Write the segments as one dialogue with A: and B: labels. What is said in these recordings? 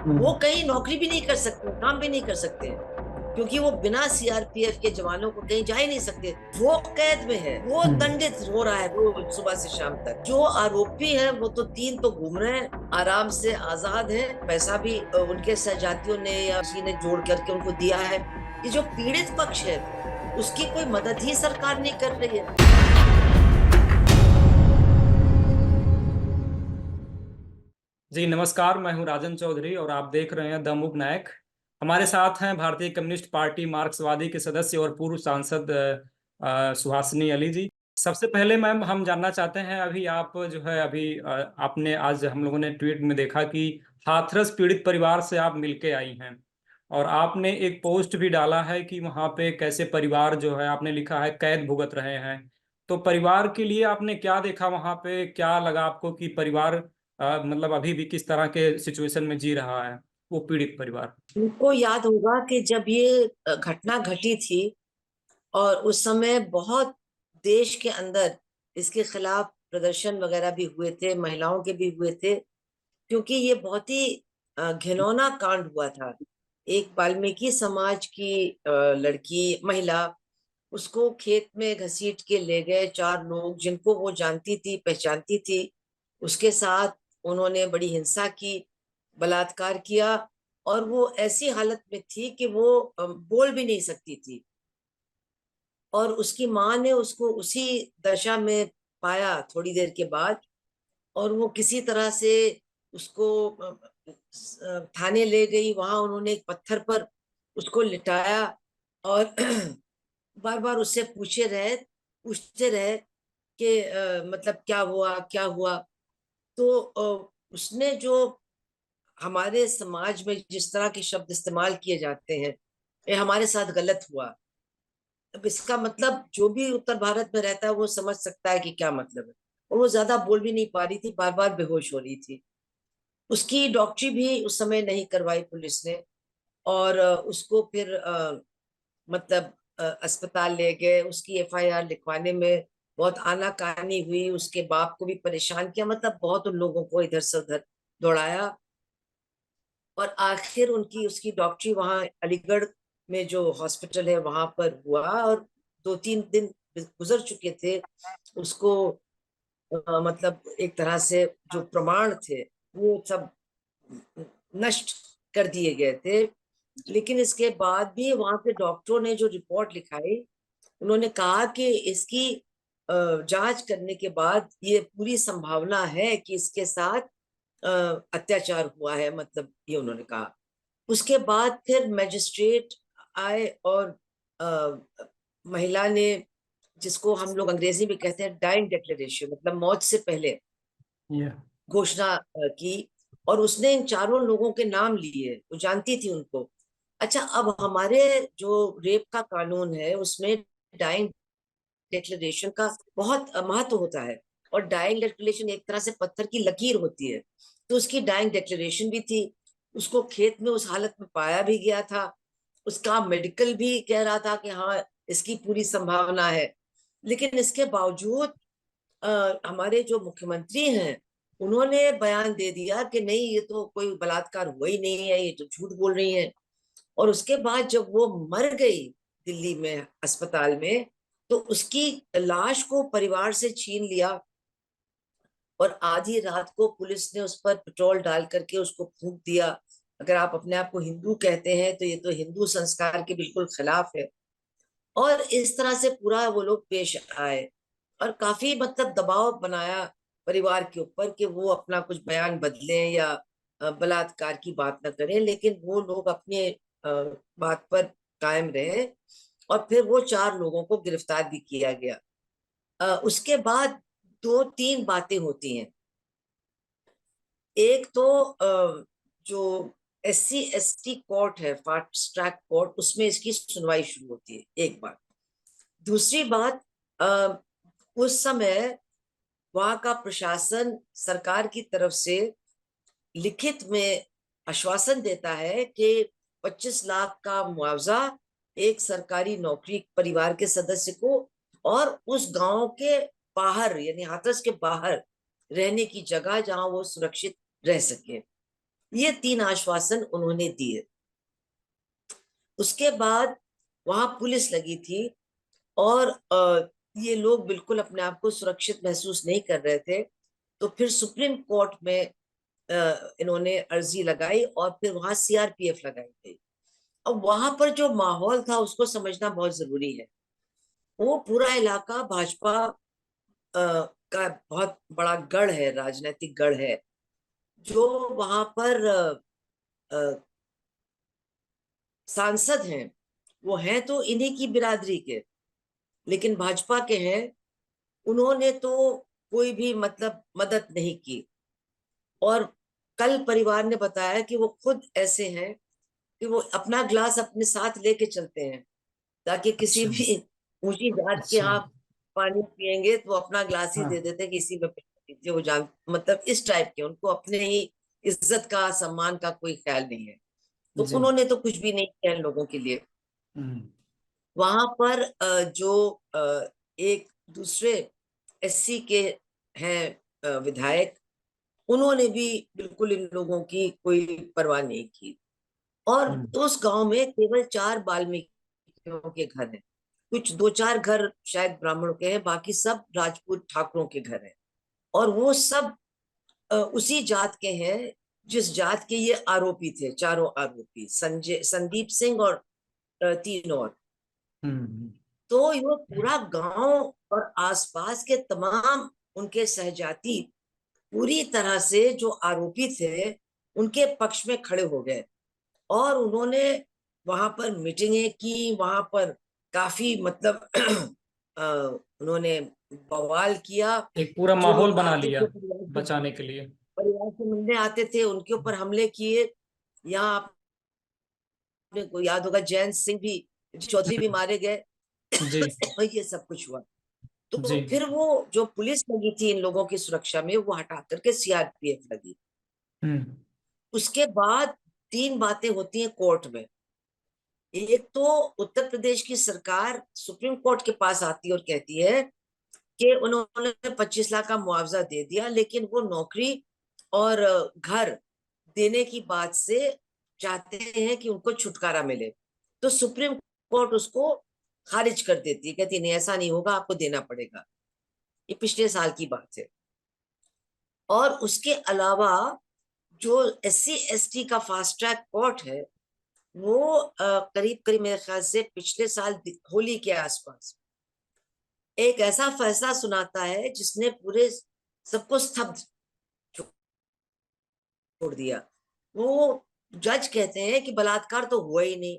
A: वो
B: हम्म।
A: कहीं नौकरी भी नहीं कर सकते, काम भी नहीं कर सकते, क्योंकि वो बिना सीआरपीएफ के जवानों को कहीं जा ही नहीं सकते। वो कैद में है, वो
B: हम्म।
A: दंडित हो रहा है रोज सुबह से शाम तक। जो आरोपी है वो तो तीन तो घूम रहे हैं, आराम से आजाद है, पैसा भी उनके सहजातियों ने या किसी ने जोड़ करके उनको दिया है। ये जो पीड़ित पक्ष है उसकी कोई मदद ही सरकार नहीं कर रही है।
B: जी नमस्कार, मैं हूं राजन चौधरी और आप देख रहे हैं द मूक नायक। हमारे साथ हैं भारतीय कम्युनिस्ट पार्टी मार्क्सवादी के सदस्य और पूर्व सांसद सुहासिनी अली जी। सबसे पहले मैम हम जानना चाहते हैं, अभी आप जो है अभी आपने आज हम लोगों ने ट्वीट में देखा कि हाथरस पीड़ित परिवार से आप मिलके आई हैं और आपने एक पोस्ट भी डाला है कि वहाँ पे कैसे परिवार जो है, आपने लिखा है कैद भुगत रहे हैं। तो परिवार के लिए आपने क्या देखा वहाँ पे, क्या लगा आपको कि परिवार मतलब अभी भी किस तरह के सिचुएशन में जी रहा है वो पीड़ित परिवार?
A: उनको याद होगा कि जब ये घटना घटी थी और उस समय बहुत देश के अंदर इसके खिलाफ प्रदर्शन वगैरह भी हुए थे, महिलाओं के भी हुए थे, क्योंकि ये बहुत ही घिनौना कांड हुआ था। एक वाल्मीकि समाज की लड़की महिला, उसको खेत में घसीट के ले गए चार लोग जिनको वो जानती थी, पहचानती थी। उसके साथ उन्होंने बड़ी हिंसा की, बलात्कार किया, और वो ऐसी हालत में थी कि वो बोल भी नहीं सकती थी। और उसकी माँ ने उसको उसी दशा में पाया थोड़ी देर के बाद, और वो किसी तरह से उसको थाने ले गई। वहां उन्होंने एक पत्थर पर उसको लिटाया और बार बार उससे पूछते रहे कि मतलब क्या हुआ क्या हुआ। तो उसने जो हमारे समाज में जिस तरह के शब्द इस्तेमाल किए जाते हैं, ये हमारे साथ गलत हुआ। अब इसका मतलब जो भी उत्तर भारत में रहता है वो समझ सकता है कि क्या मतलब है। और वो ज्यादा बोल भी नहीं पा रही थी, बार बार बेहोश हो रही थी। उसकी डॉक्टरी भी उस समय नहीं करवाई पुलिस ने, और उसको फिर मतलब अस्पताल ले गए। उसकी एफआईआर लिखवाने में बहुत आनाकानी हुई, उसके बाप को भी परेशान किया, मतलब बहुत उन लोगों को इधर से उधर दौड़ाया। और आखिर उनकी उसकी डॉक्टरी वहां अलीगढ़ में जो हॉस्पिटल है वहां पर हुआ, और 2-3 दिन गुजर चुके थे। उसको मतलब एक तरह से जो प्रमाण थे वो सब नष्ट कर दिए गए थे। लेकिन इसके बाद भी वहां के डॉक्टरों ने जो रिपोर्ट लिखाई, उन्होंने कहा कि इसकी जांच करने के बाद ये पूरी संभावना है कि इसके साथ अ, अत्याचार हुआ है, मतलब ये उन्होंने कहा। उसके बाद फिर मजिस्ट्रेट आए और महिला ने, जिसको हम लोग अंग्रेजी में कहते हैं डाइंग डिक्लेरेशन, मतलब मौत से पहले
B: ये
A: घोषणा की, और उसने इन चारों लोगों के नाम लिए, वो जानती थी उनको। अच्छा, अब हमारे जो रेप का कानून है उसमें डाइंग डिक्लेरेशन का बहुत महत्व होता है। और डाइंग डिक्लेरेशन एक तरह से पत्थर की लकीर होती है। तो उसकी डाइंग डिक्लेरेशन भी थी। उसको खेत में उस हालत में पाया भी गया था। उसका मेडिकल भी कह रहा था कि हाँ, इसकी पूरी संभावना है। लेकिन इसके बावजूद हमारे जो मुख्यमंत्री हैं उन्होंने बयान दे दिया कि नहीं, ये तो कोई बलात्कार हुआ ही नहीं है, ये तो झूठ बोल रही है। और उसके बाद जब वो मर गई दिल्ली में अस्पताल में, तो उसकी लाश को परिवार से छीन लिया, और आधी रात को पुलिस ने उस पर पेट्रोल डाल करके उसको फूंक दिया। अगर आप अपने आप को हिंदू कहते हैं तो ये तो हिंदू संस्कार के बिल्कुल खिलाफ है। और इस तरह से पूरा वो लोग पेश आए, और काफी मतलब दबाव बनाया परिवार के ऊपर कि वो अपना कुछ बयान बदलें या बलात्कार की बात न करें। लेकिन वो लोग अपने बात पर कायम रहे, और फिर वो चार लोगों को गिरफ्तार भी किया गया। उसके बाद 2-3 बातें होती हैं। एक तो जो SC ST कोर्ट है, फास्ट ट्रैक कोर्ट, उसमें इसकी सुनवाई शुरू होती है, एक बात। दूसरी बात, अ, उस समय वहां का प्रशासन सरकार की तरफ से लिखित में आश्वासन देता है कि 25 लाख का मुआवजा एक सरकारी नौकरी परिवार के सदस्य को, और उस गांव के बाहर यानी हाथरस के बाहर रहने की जगह जहां वो सुरक्षित रह सके। ये 3 आश्वासन उन्होंने दिए। उसके बाद वहां पुलिस लगी थी और ये लोग बिल्कुल अपने आप को सुरक्षित महसूस नहीं कर रहे थे। तो फिर सुप्रीम कोर्ट में इन्होंने अर्जी लगाई और फिर वहां सीआरपीएफ लगाई गई। अब वहां पर जो माहौल था उसको समझना बहुत जरूरी है। वो पूरा इलाका भाजपा का बहुत बड़ा गढ़ है, राजनीतिक गढ़ है। जो वहां पर अ, सांसद हैं वो हैं तो इन्हीं की बिरादरी के, लेकिन भाजपा के हैं। उन्होंने तो कोई भी मतलब मदद नहीं की। और कल परिवार ने बताया कि वो खुद ऐसे हैं कि वो अपना ग्लास अपने साथ लेके चलते हैं, ताकि किसी
B: अच्छा।
A: भी ऊंची जात के
B: अच्छा।
A: यहाँ पानी पियेंगे तो वो अपना ग्लास ही दे
B: हाँ।
A: देते हैं कि इसी में पी लीजिए। वो जान मतलब इस टाइप के, उनको अपने ही इज्जत का सम्मान का कोई ख्याल नहीं है। तो
B: जी।
A: उन्होंने तो कुछ भी नहीं किया इन लोगों के लिए।
B: हम्म।
A: वहां पर जो एक दूसरे एससी के हैं विधायक, उन्होंने भी बिल्कुल इन लोगों की कोई परवाह नहीं की। और
B: हम्म।
A: उस गांव में केवल 4 वाल्मीकियों के घर हैं। कुछ 2-4 घर शायद ब्राह्मणों के हैं, बाकी सब राजपूत ठाकुरों के घर हैं। और वो सब उसी जात के हैं जिस जात के ये आरोपी थे, चारों आरोपी, संजय, संदीप सिंह और 3 और।
B: हम्म।
A: तो ये पूरा गांव और आसपास के तमाम उनके सहजाती पूरी तरह से जो आरोपी थे उनके पक्ष में खड़े हो गए। और उन्होंने वहां पर मीटिंगें की, वहां पर काफी मतलब उन्होंने बवाल किया।
B: एक पूरा
A: जो
B: माहौल
A: लोग
B: बना
A: आते
B: लिया
A: थे
B: बचाने के लिए।
A: परिवार से मिलने आते थे उनके ऊपर हमले किए। यहाँ आपने को याद होगा जैन सिंह भी, चौधरी भी
B: हम्म।
A: मारे गए।
B: जी।
A: ये सब कुछ हुआ।
B: जी।
A: तो फिर वो जो पुलिस लगी थी इन लोगों की सुरक्षा में, वो हटा करके सीआरपीएफ लगी।
B: हम्म।
A: उसके बाद 3 बातें होती हैं कोर्ट में। एक तो उत्तर प्रदेश की सरकार सुप्रीम कोर्ट के पास आती है और कहती है कि उन्होंने 25 लाख का मुआवजा दे दिया, लेकिन वो नौकरी और घर देने की बात से चाहते हैं कि उनको छुटकारा मिले। तो सुप्रीम कोर्ट उसको खारिज कर देती है, कहती नहीं ऐसा नहीं होगा, आपको देना पड़ेगा। ये पिछले साल की बात है। और उसके अलावा जो एससी एसटी का फास्ट ट्रैक कोर्ट है, वो करीब करीब मेरे ख्याल से पिछले साल होली के आसपास एक ऐसा फैसला सुनाता है जिसने पूरे सबको स्तब्ध छोड़ दिया। वो जज कहते हैं कि बलात्कार तो हुआ ही नहीं।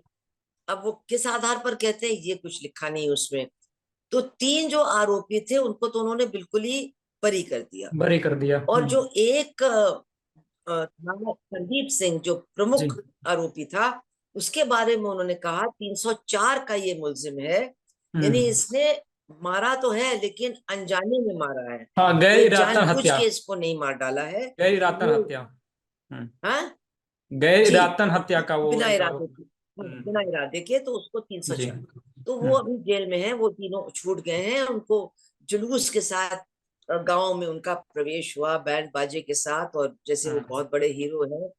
A: अब वो किस आधार पर कहते हैं ये कुछ लिखा नहीं उसमें। तो 3 जो आरोपी थे उनको तो उन्होंने बिल्कुल ही बरी कर दिया।
B: बरी कर दिया।
A: और
B: हम्म।
A: जो एक संदीप सिंह जो
B: जी।
A: प्रमुख आरोपी था, उसके बारे में उन्होंने कहा 304 का ये मुलजिम है। यानी
B: हम्म।
A: इसने मारा तो है लेकिन अनजाने में मारा है।
B: हाँ, गैर
A: ये
B: इरादतन
A: जानबूझ
B: हत्या।
A: के इसको नहीं मार डाला है
B: गैर इरादतन
A: ये।
B: हत्या। हम्म।
A: हाँ
B: गैर
A: जी,
B: इरादतन हत्या का वो
A: बिना
B: एक
A: इरादे
B: आरोप।
A: के। हाँ, बिना
B: हम्म।
A: इरादे के तो उसको
B: जी।
A: 304। तो वो
B: हम्म।
A: अभी जेल में है। वो तीनों छूट गए हैं। उनको जुलूस के साथ गांव में उनका प्रवेश हुआ बैंड बाजे के साथ, और जैसे वो
B: हम्म।
A: बहुत बड़े हीरो हैं।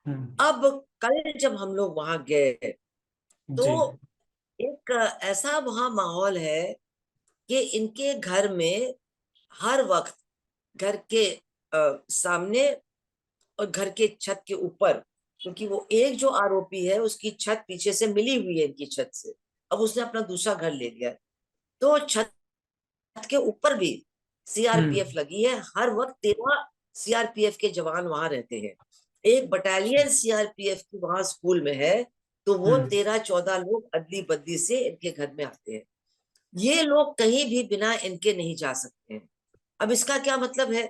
B: हम्म।
A: अब कल जब हम लोग वहां गए तो
B: जी।
A: एक ऐसा वहां माहौल है कि इनके घर में हर वक्त घर के सामने और घर के छत के ऊपर, क्योंकि वो एक जो आरोपी है उसकी छत पीछे से मिली हुई है इनकी छत से। अब उसने अपना दूसरा घर ले लिया है। तो छत के ऊपर भी सीआरपीएफ
B: हम्म।
A: लगी है। हर वक्त 13 सीआरपीएफ के जवान वहां रहते हैं। एक बटालियन सीआरपीएफ की वहां स्कूल में है। तो वो
B: हम्म।
A: 13-14 लोग अदली बदली से इनके घर में आते हैं। ये लोग कहीं भी बिना इनके नहीं जा सकते हैं। अब इसका क्या मतलब है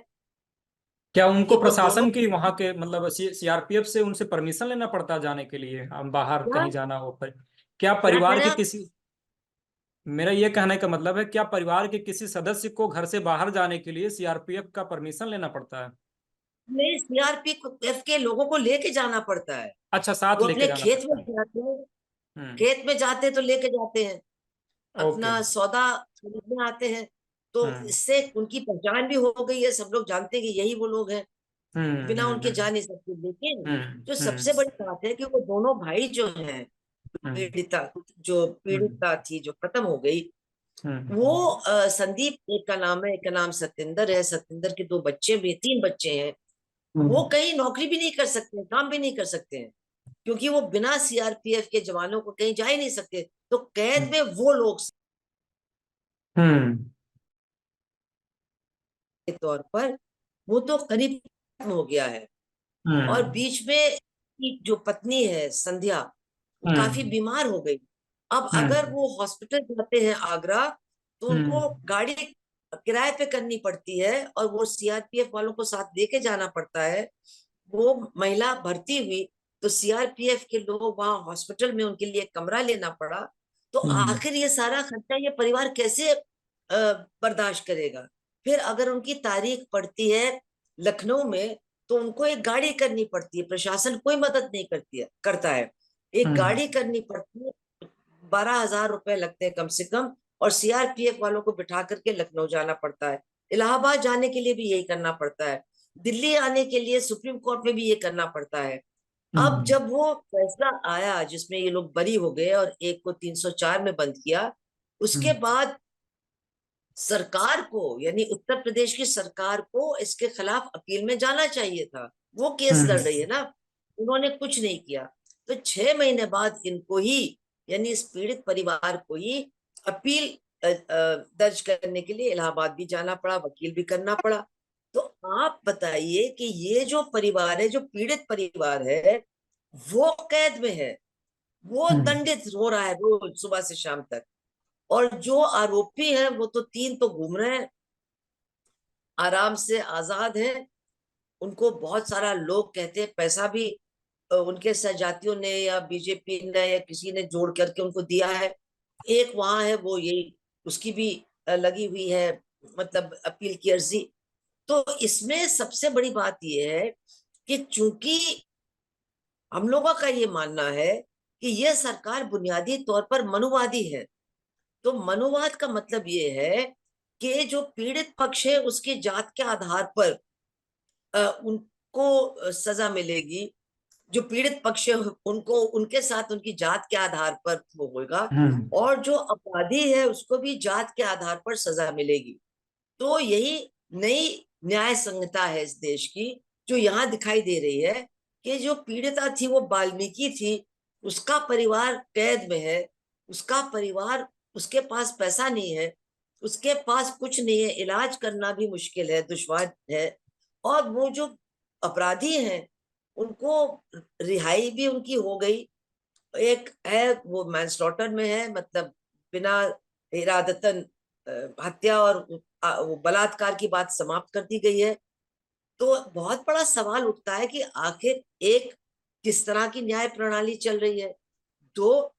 B: क्या
A: कि
B: उनको
A: वो दोनों
B: प्रशासन की वहां के मतलब सीआरपीएफ से उनसे परमिशन लेना पड़ता है जाने के लिए, हम बाहर
A: क्या
B: कहीं जाना हो पर? क्या
A: क्या कह
B: परिवार
A: रहे
B: के
A: हैं आप?
B: किसी मेरा ये कहने का मतलब है, क्या परिवार के किसी सदस्य को घर से बाहर जाने के लिए सीआरपीएफ का परमिशन लेना पड़ता है?
A: नहीं, सीआरपीएफ के लोगों को लेके जाना पड़ता है।
B: अच्छा, साथ
A: वो
B: लेके
A: अपने
B: जाना
A: खेत
B: पड़ता
A: में
B: है।
A: जाते हैं।
B: हम्म।
A: खेत में जाते हैं तो लेके जाते हैं।
B: ओके।
A: अपना सौदा खरीदने आते हैं। तो
B: हम्म।
A: इससे उनकी पहचान भी हो गई है, सब लोग जानते हैं कि यही वो लोग हैं। बिना
B: हम्म।
A: उनके जा नहीं सकते। लेकिन जो
B: हम्म।
A: सबसे बड़ी बात है कि वो दोनों भाई जो हैं,
B: हम्म।
A: पीड़िता, जो
B: हम्म।
A: पीड़िता थी जो खत्म हो गई, वो
B: हम्म।
A: संदीप एक का नाम है, एक का नाम सत्येंद्र है। सत्येंद्र के दो बच्चे भी, तीन बच्चे हैं। वो
B: हम्म।
A: कहीं नौकरी भी नहीं कर सकते, काम भी नहीं कर सकते हैं, क्योंकि वो बिना सीआरपीएफ के जवानों को कहीं जा ही नहीं सकते। तो कैद में वो लोग
B: हम्म।
A: के तौर पर, वो तो करीब खत्म हो गया है। और
B: हम्म।
A: बीच में की जो पत्नी है संध्या, वो काफी
B: हम्म।
A: बीमार हो गई। अब अगर
B: हम्म।
A: वो हॉस्पिटल जाते हैं आगरा, तो
B: हम्म।
A: उनको गाड़ी किराए पे करनी पड़ती है, और वो सीआरपीएफ वालों को साथ लेके जाना पड़ता है। वो महिला भर्ती हुई तो सीआरपीएफ के लोग वहां हॉस्पिटल में उनके लिए कमरा लेना पड़ा। तो
B: हम्म।
A: आखिर ये सारा खर्चा ये परिवार कैसे बर्दाश्त करेगा? फिर अगर उनकी तारीख पड़ती है लखनऊ में, तो उनको एक गाड़ी करनी पड़ती है, प्रशासन कोई मदद नहीं करता है। एक
B: हम्म।
A: गाड़ी करनी पड़ती है, 12,000 रुपए लगते हैं कम से कम, और सीआरपीएफ वालों को बिठा करके लखनऊ जाना पड़ता है। इलाहाबाद जाने के लिए भी यही करना पड़ता है। दिल्ली आने के लिए सुप्रीम कोर्ट में भी ये करना पड़ता है। अब
B: हम्म।
A: जब वो फैसला आया जिसमें ये लोग बरी हो गए और एक को 304 में बंद किया, उसके
B: हम्म।
A: बाद सरकार को, यानी उत्तर प्रदेश की सरकार को इसके खिलाफ अपील में जाना चाहिए था। वो केस लड़ रही है ना, उन्होंने कुछ नहीं किया। तो 6 महीने बाद इनको ही, यानी इस पीड़ित परिवार को ही अपील दर्ज करने के लिए इलाहाबाद भी जाना पड़ा, वकील भी करना पड़ा। तो आप बताइए कि ये जो परिवार है, जो पीड़ित परिवार है, वो कैद में है, वो
B: हम्म।
A: दंडित हो रहा है रोज सुबह से शाम तक। और जो आरोपी हैं वो तो तीन तो घूम रहे हैं, आराम से आजाद हैं। उनको बहुत सारा लोग कहते हैं पैसा भी उनके सहजातियों ने या बीजेपी ने या किसी ने जोड़ करके उनको दिया है। एक वहां है, वो यही, उसकी भी लगी हुई है, मतलब अपील की अर्जी। तो इसमें सबसे बड़ी बात यह है कि चूंकि हम लोगों का ये मानना है कि यह सरकार बुनियादी तौर पर मनुवादी है। तो मनुवाद का मतलब ये है कि जो पीड़ित पक्ष है उसकी जात के आधार पर उनको सजा मिलेगी। जो पीड़ित पक्ष है उनको उनके साथ उनकी जात के आधार पर वो होगा,
B: हम्म।
A: और जो अपराधी है उसको भी जात के आधार पर सजा मिलेगी। तो यही नई न्याय संहिता है इस देश की, जो यहाँ दिखाई दे रही है कि जो पीड़िता थी वो वाल्मीकि थी, उसका परिवार कैद में है, उसका परिवार, उसके पास पैसा नहीं है, उसके पास कुछ नहीं है, इलाज करना भी मुश्किल है, दुश्वार है। और वो जो अपराधी हैं उनको रिहाई भी उनकी हो गई। एक है वो मैनस्लॉटर में है, मतलब बिना इरादतन हत्या और वो बलात्कार की बात समाप्त कर दी गई है। तो बहुत बड़ा सवाल उठता है कि आखिर एक किस तरह की न्याय प्रणाली चल रही है। तो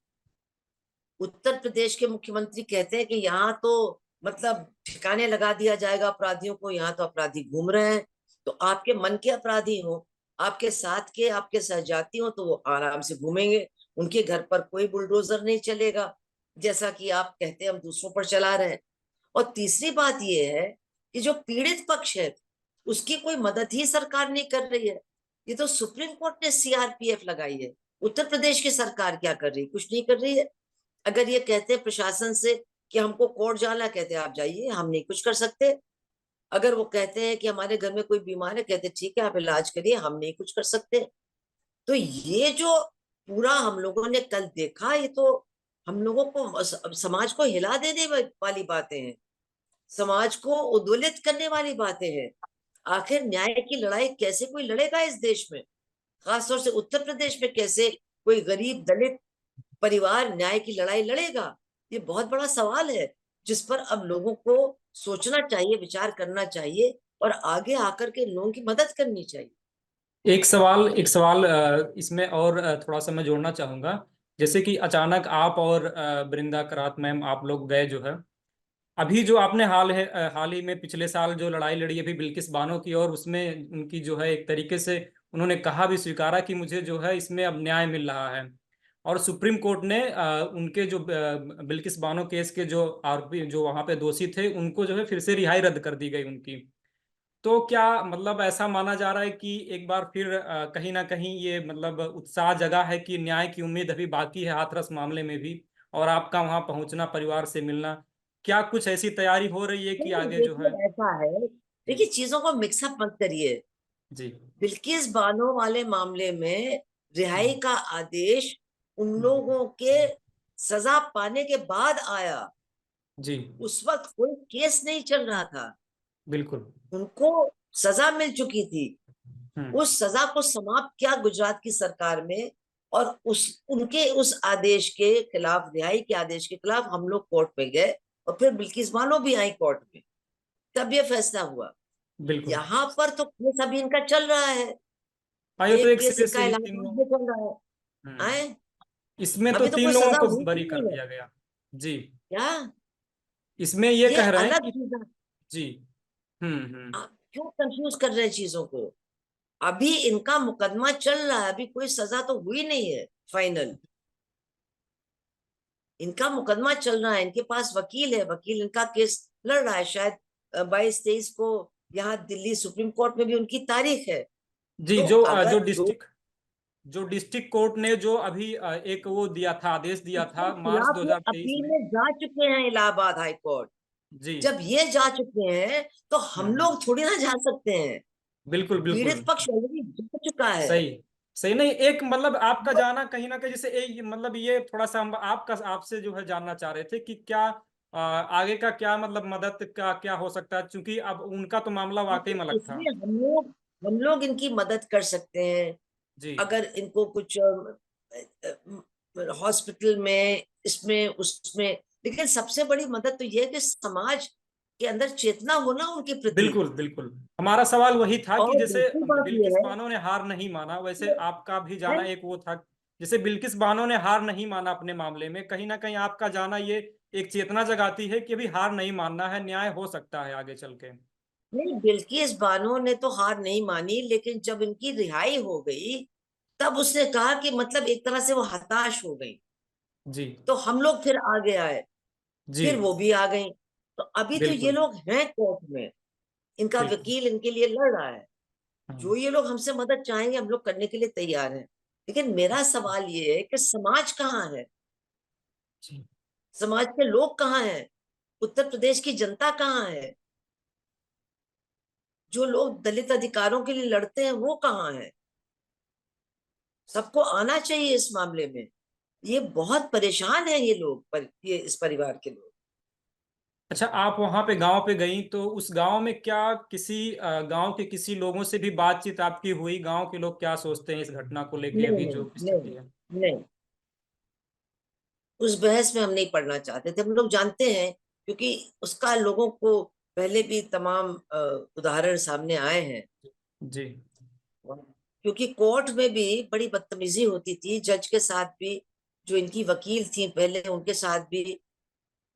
A: उत्तर प्रदेश के मुख्यमंत्री कहते हैं कि यहाँ तो मतलब ठिकाने लगा दिया जाएगा अपराधियों को, यहाँ तो अपराधी घूम रहे हैं। तो आपके मन के अपराधी हो, आपके साथ के आपके सहजाती हो, तो वो आराम से घूमेंगे, उनके घर पर कोई बुलडोजर नहीं चलेगा, जैसा कि आप कहते हैं हम दूसरों पर चला रहे हैं। और तीसरी बात यह है कि जो पीड़ित पक्ष है उसकी कोई मदद ही सरकार नहीं कर रही है। ये तो सुप्रीम कोर्ट ने सीआरपीएफ लगाई है, उत्तर प्रदेश की सरकार क्या कर रही है? कुछ नहीं कर रही है। अगर ये कहते हैं प्रशासन से कि हमको कोर्ट जाना है, कहते हैं आप जाइए, हम नहीं कुछ कर सकते। अगर वो कहते हैं कि हमारे घर में कोई बीमार है, कहते हैं ठीक है आप इलाज करिए, हम नहीं कुछ कर सकते। तो ये जो पूरा हम लोगों ने कल देखा, ये तो हम लोगों को समाज को हिला देने वाली बातें हैं, समाज को उद्वेलित करने वाली बातें हैं। आखिर न्याय की लड़ाई कैसे कोई लड़ेगा इस देश में? खासतौर से उत्तर प्रदेश में कैसे कोई गरीब दलित परिवार न्याय की लड़ाई लड़ेगा? ये बहुत बड़ा सवाल है, जिस पर अब लोगों को सोचना चाहिए, विचार करना चाहिए, और आगे आकर के लोगों की मदद करनी चाहिए।
B: एक सवाल इसमें और थोड़ा सा मैं जोड़ना चाहूंगा। जैसे कि अचानक आप और वृंदा करात मैम, आप लोग गए जो है, अभी जो आपने हाल ही में पिछले साल जो लड़ाई लड़ी अभी बिल्किस बानो की, और उसमें उनकी जो है एक तरीके से उन्होंने कहा भी, स्वीकारा कि मुझे जो है इसमें अब न्याय मिल रहा है। और सुप्रीम कोर्ट ने उनके जो बिल्किस बानो केस के जो आरोपी, जो वहां पे दोषी थे, उनको जो है फिर से रिहाई रद्द कर दी गई उनकी। तो क्या मतलब ऐसा माना जा रहा है कि एक बार फिर कहीं ना कहीं ये मतलब उत्साह जगा है कि न्याय की उम्मीद अभी बाकी है हाथरस मामले में भी, और आपका वहां पहुंचना, परिवार से मिलना, क्या कुछ ऐसी तैयारी हो रही है कि
A: नहीं,
B: आगे जो है?
A: देखिए ऐसा है, देखिए
B: जी।
A: चीजों को मिक्सअप मत करिए।
B: जी।
A: बिल्किस बानो वाले मामले में रिहाई
B: हम्म।
A: का आदेश उन
B: हम्म।
A: लोगों के सजा पाने के बाद आया।
B: जी।
A: उस वक्त कोई केस नहीं चल रहा था,
B: बिल्कुल।
A: उनको सजा मिल चुकी थी।
B: हम्म।
A: उस सजा को समाप्त किया गुजरात की सरकार में, और उस उनके उस आदेश के खिलाफ, रिहाई के आदेश के खिलाफ हम लोग कोर्ट में गए, और फिर बिल्किस बानो भी आई कोर्ट में, तब ये फैसला हुआ।
B: बिल्कुल।
A: यहाँ पर तो केस अभी इनका चल रहा है,
B: हाँ, ये तो
A: एक
B: एक
A: केस
B: सिरे
A: इनका
B: से ही तीन
A: इलाहाबाद
B: लोग।
A: में चल रहा है।
B: हम्म।
A: आए,
B: इसमें तो
A: अभी तो
B: तीन
A: कोई
B: लोगों
A: सजा
B: को
A: हुई
B: बरी
A: ही
B: कर
A: नहीं है।
B: दिया गया। जी।
A: क्या?
B: इसमें ये
A: ये
B: कह रहे हैं
A: अलग
B: कि
A: चीज है।
B: जी। हम्म।
A: आप क्यों कंफ्यूज कर रहे हैं चीजों को? अभी इनका मुकदमा चल रहा है, अभी कोई सजा तो हुई नहीं है फाइनल। इनका मुकदमा चल रहा है, इनके पास वकील है, वकील इनका केस लड़ रहा है। शायद 22-23 को यहाँ दिल्ली सुप्रीम कोर्ट में भी उनकी तारीख है।
B: जी।
A: तो
B: जो
A: अगर जो
B: जो डिस्ट्रिक्ट कोर्ट ने जो अभी एक वो दिया था, आदेश दिया
A: उसके
B: था मार्च
A: खिलाफ ये
B: 2023
A: अपील
B: में।
A: में जा चुके हैं इलाहाबाद हाई कोर्ट।
B: जी।
A: जब ये जा चुके हैं तो हम
B: हम्म।
A: लोग थोड़ी ना जा सकते हैं।
B: बिल्कुल बिल्कुल।
A: पीड़ित पक्ष ऑलरेडी जा चुका है।
B: सही। सही नहीं, एक मतलब आपका जाना कहीं ना कहीं जैसे एक मतलब ये थोड़ा सा हम आपका आपसे जो है जानना चाह रहे थे कि क्या आगे का क्या मतलब मदद का क्या हो सकता है, क्योंकि अब उनका तो मामला वाकई में अलग था।
A: इसमें हम लोग इनकी मदद कर सकते हैं।
B: जी।
A: अगर इनको कुछ हॉस्पिटल में, इसमें उसमें, लेकिन सबसे बड़ी मदद तो यह है कि समाज के अंदर चेतना होना उनके प्रति।
B: बिल्कुल बिल्कुल। हमारा सवाल वही था कि
A: और
B: जैसे
A: दूसरी बात
B: बिल्किस
A: यह है
B: बानो ने हार नहीं माना, वैसे
A: कि
B: आपका भी
A: है,
B: जाना एक वो था। जैसे बिल्किस बानो ने हार नहीं माना अपने मामले में, कहीं ना कहीं आपका जाना ये एक चेतना जगाती है कि अभी हार नहीं मानना है, न्याय हो सकता है आगे चल के।
A: नहीं, बिल्किस बानो ने तो हार नहीं मानी, लेकिन जब इनकी रिहाई हो गई तब उसने कहा कि मतलब एक तरह से वो हताश हो गई।
B: जी।
A: तो हम लोग फिर आगे आए,
B: जी।
A: फिर वो भी आ गई। तो अभी तो ये
B: बिल्कुल।
A: लोग हैं कोर्ट में, इनका
B: बिल्कुल।
A: वकील इनके लिए लड़ रहा है।
B: हाँ।
A: जो ये लोग हमसे मदद चाहेंगे हम लोग करने के लिए तैयार हैं। लेकिन मेरा सवाल ये है कि समाज कहाँ है?
B: जी।
A: समाज के लोग कहाँ हैं? उत्तर प्रदेश की जनता कहाँ है? जो लोग दलित अधिकारों के लिए लड़ते हैं वो कहाँ है? सबको आना चाहिए इस मामले में। ये बहुत परेशान है ये लोग, ये इस परिवार के लोग।
B: अच्छा, आप वहां पे गांव पे गई तो उस गांव में क्या किसी गांव के किसी लोगों से भी बातचीत आपकी हुई? गांव के लोग क्या सोचते हैं इस घटना को लेके,
A: नहीं
B: अभी
A: नहीं
B: जो स्थिति है?
A: नहीं नहीं, उस बहस में हम नहीं पढ़ना चाहते थे। हम लोग जानते हैं, क्योंकि उसका लोगों को पहले भी तमाम उदाहरण सामने आए हैं।
B: जी।
A: क्योंकि कोर्ट में भी बड़ी बदतमीजी होती थी जज के साथ भी, जो इनकी वकील थी पहले उनके साथ भी,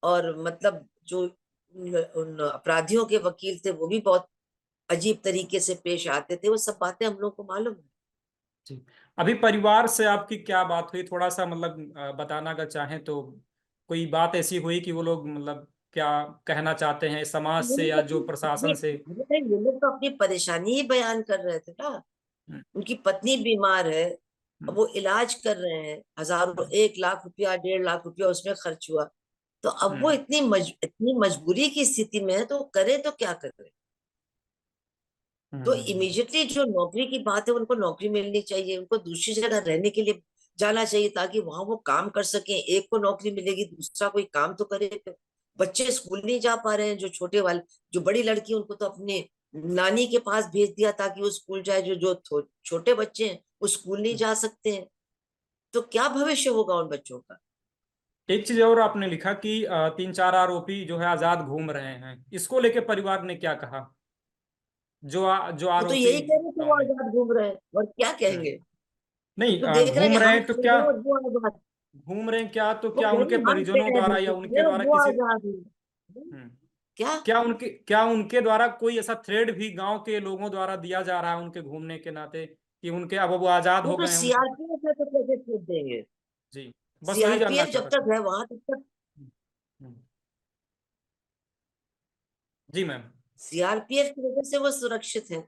A: और मतलब जो उन अपराधियों के वकील थे वो भी बहुत अजीब तरीके से पेश आते थे। वो सब बातें हम लोग को मालूम है।
B: जी। अभी परिवार से आपकी क्या बात हुई, थोड़ा सा मतलब बताना अगर चाहें तो? कोई बात ऐसी हुई कि वो लोग मतलब क्या कहना चाहते हैं समाज
A: ये
B: से
A: लोग
B: या जो
A: अपनी
B: प्रशासन से?
A: ये लोग तो अपनी परेशानी ही बयान कर रहे थे ना।
B: हम्म।
A: उनकी पत्नी बीमार है, अब
B: हम्म।
A: वो इलाज कर रहे हैं, हजारों, 1 लाख रुपया, 1.5 लाख रुपया उसमें खर्च हुआ। तो अब वो
B: हम्म।
A: इतनी मजबूरी की स्थिति में है, तो वो करे तो क्या करे? तो
B: हम्म।
A: इमीडिएटली जो नौकरी की बात है, उनको नौकरी मिलनी चाहिए, उनको दूसरी जगह रहने के लिए जाना चाहिए, ताकि वहां वो काम कर सकें। एक को नौकरी मिलेगी, दूसरा कोई काम तो करे। बच्चे स्कूल नहीं जा पा रहे हैं, जो छोटे वाले, जो बड़ी लड़की है, उनको तो अपने नानी के पास भेज दिया ताकि वो स्कूल जाए। जो जो छोटे बच्चे हैं वो स्कूल नहीं जा सकते हैं। तो क्या भविष्य होगा उन बच्चों का?
B: एक चीज और आपने लिखा कि 3-4 आरोपी जो है आजाद घूम रहे हैं, इसको लेके परिवार ने क्या कहा? जो
A: वो तो
B: आरोपी
A: यही कह रहे हैं कि वो
B: गाँव में।
A: आजाद घूम रहे हैं, और क्या
B: हम्म।
A: कहेंगे?
B: नहीं,
A: उनको देख रहे हैं
B: घूम
A: कि
B: रहे
A: हम
B: हैं तो क्या?
A: कैद हैं और वो आजाद।
B: घूम रहे हैं क्या, तो
A: वो
B: क्या
A: कह रहे
B: उनके
A: हैं हम
B: परिजनों
A: कैद
B: द्वारा या उनके
A: हैं और
B: द्वारा
A: वो
B: किसी?
A: आजाद है।
B: हम्म।
A: क्या?
B: क्या उनके द्वारा कोई ऐसा थ्रेड भी गांव के लोगों द्वारा दिया जा रहा है उनके घूमने के नाते, कि उनके अब वो आजाद
A: वो
B: हो
A: तो
B: गए हैं उनके?
A: सीआरपीएफ है, तो कैसे छूट देंगे?
B: जी। बस वही जानना
A: सीआरपीएफ
B: चाह
A: जब
B: रहा
A: तक
B: था।
A: है वहां तब तक।
B: हम्म। हम्म। जी मैम।
A: सीआरपीएफ की वजह से वो सुरक्षित है।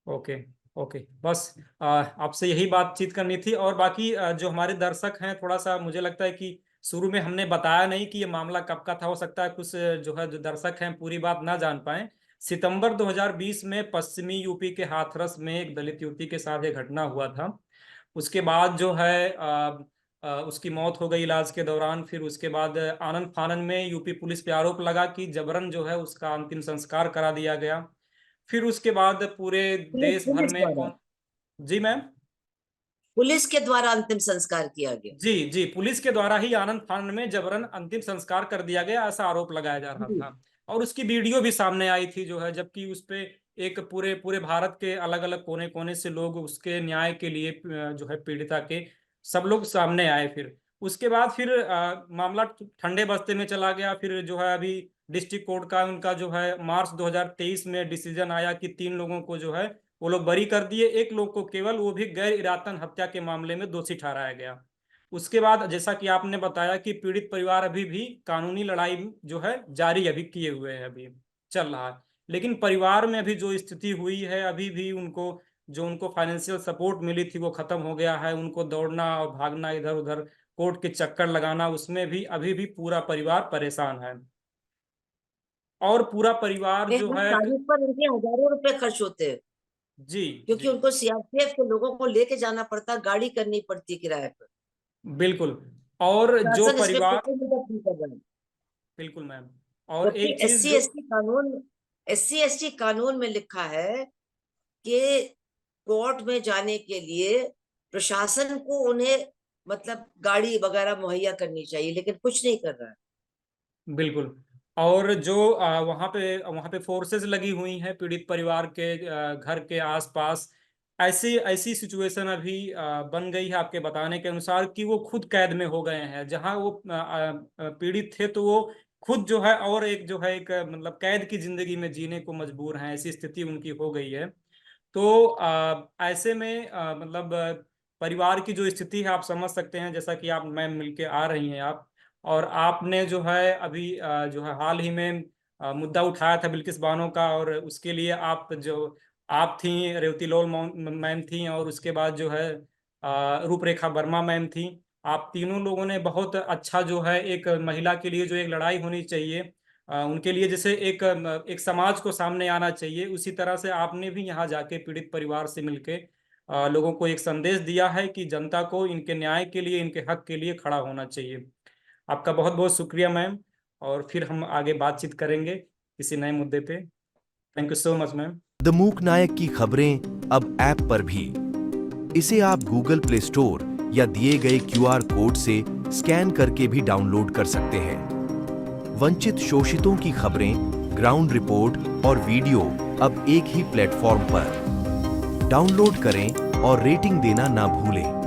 B: ओके ओके, बस आपसे यही बातचीत करनी थी। और बाकी जो हमारे दर्शक हैं, थोड़ा सा मुझे लगता है कि शुरू में हमने बताया नहीं कि ये मामला कब का था। हो सकता है कुछ जो है जो दर्शक हैं पूरी बात ना जान पाए। सितंबर 2020 में पश्चिमी यूपी के हाथरस में एक दलित युवती के साथ ये घटना हुआ था। उसके बाद जो है उसकी मौत हो गई इलाज के दौरान। फिर उसके बाद आनंद फानन में यूपी पुलिस पे आरोप लगा कि जबरन जो है उसका अंतिम संस्कार करा दिया गया। फिर उसके बाद पूरे
A: पुलिस
B: देश भर
A: पुलिस
B: में
A: द्वारा
B: कौन। जी मैम।
A: पुलिस के द्वारा अंतिम संस्कार किया गया।
B: जी जी, पुलिस के द्वारा ही आनंद फानन में जबरन अंतिम संस्कार कर दिया गया, ऐसा आरोप लगाया जा रहा
A: जी।
B: था। और उसकी वीडियो भी सामने आई थी जो है, जबकि उस पे एक पूरे पूरे भारत के अलग अलग कोने कोने से लोग उसके न्याय के लिए जो है पीड़िता के सब लोग सामने आए। फिर उसके बाद फिर मामला ठंडे बस्ते में चला गया। फिर जो है अभी डिस्ट्रिक्ट कोर्ट का उनका जो है मार्च 2023 में डिसीजन आया कि 3 लोगों को जो है वो लोग बरी कर दिए, एक लोग को केवल वो भी गैर इरादतन हत्या के मामले में दोषी ठहराया गया। उसके बाद जैसा कि आपने बताया कि पीड़ित परिवार अभी भी कानूनी लड़ाई जो है जारी अभी किए हुए है, अभी चल रहा है। लेकिन परिवार में अभी जो स्थिति हुई है, अभी भी उनको जो उनको फाइनेंशियल सपोर्ट मिली थी वो खत्म हो गया है। उनको दौड़ना और भागना, इधर उधर कोर्ट के चक्कर लगाना, उसमें भी अभी भी पूरा परिवार परेशान है। और पूरा परिवार जो
A: हर
B: है
A: तारीख पर उनके हजारों रुपए खर्च होते हैं,
B: जी
A: क्योंकि
B: जी
A: उनको सीआरपीएफ के लोगों को लेके जाना पड़ता, गाड़ी करनी पड़ती किराए पर।
B: बिल्कुल। और जो
A: शासन इसमें
B: परिवार,
A: कोई मदद नहीं कर रहा है।
B: बिल्कुल मैम। और
A: जबकि
B: एक चीज जो
A: एससी एसटी कानून में लिखा है कि कोर्ट में जाने के लिए प्रशासन को उन्हें मतलब गाड़ी वगैरह मुहैया करनी चाहिए, लेकिन कुछ नहीं कर रहा है।
B: बिल्कुल। और जो वहां पे फोर्सेस लगी हुई हैं पीड़ित परिवार के घर के आसपास। ऐसी ऐसी सिचुएशन अभी बन गई है आपके बताने के अनुसार कि वो खुद कैद में हो गए हैं। जहां वो पीड़ित थे तो वो खुद जो है और एक जो है एक मतलब कैद की जिंदगी में जीने को मजबूर हैं, ऐसी स्थिति उनकी हो गई है। तो ऐसे में मतलब परिवार की जो स्थिति है आप समझ सकते हैं। जैसा कि आप मैम मिलके आ रही हैं आप, और आपने जो है अभी जो है हाल ही में मुद्दा उठाया था बिल्किस बानो का, और उसके लिए आप थी, रेवती लोल मैम थी, और उसके बाद जो है रूपरेखा वर्मा मैम थी। आप तीनों लोगों ने बहुत अच्छा जो है एक महिला के लिए जो एक लड़ाई होनी चाहिए उनके लिए, जैसे एक समाज को सामने आना चाहिए, उसी तरह से आपने भी यहाँ जाके पीड़ित परिवार से मिलके लोगों को एक संदेश दिया है कि जनता को इनके न्याय के लिए, इनके हक के लिए खड़ा होना चाहिए। आपका बहुत बहुत शुक्रिया मैम। और फिर हम आगे बातचीत करेंगे किसी नए मुद्दे पे। Thank you so much ma'am.
C: The मूक नायक की खबरें अब ऐप पर भी। इसे आप गूगल प्ले स्टोर या दिए गए क्यूआर कोड से स्कैन करके भी डाउनलोड कर सकते हैं। वंचित शोषितों की खबरें, ग्राउंड रिपोर्ट और वीडियो अब एक ही प्लेटफॉर्म पर। डाउनलोड करें और रेटिंग देना ना भूलें।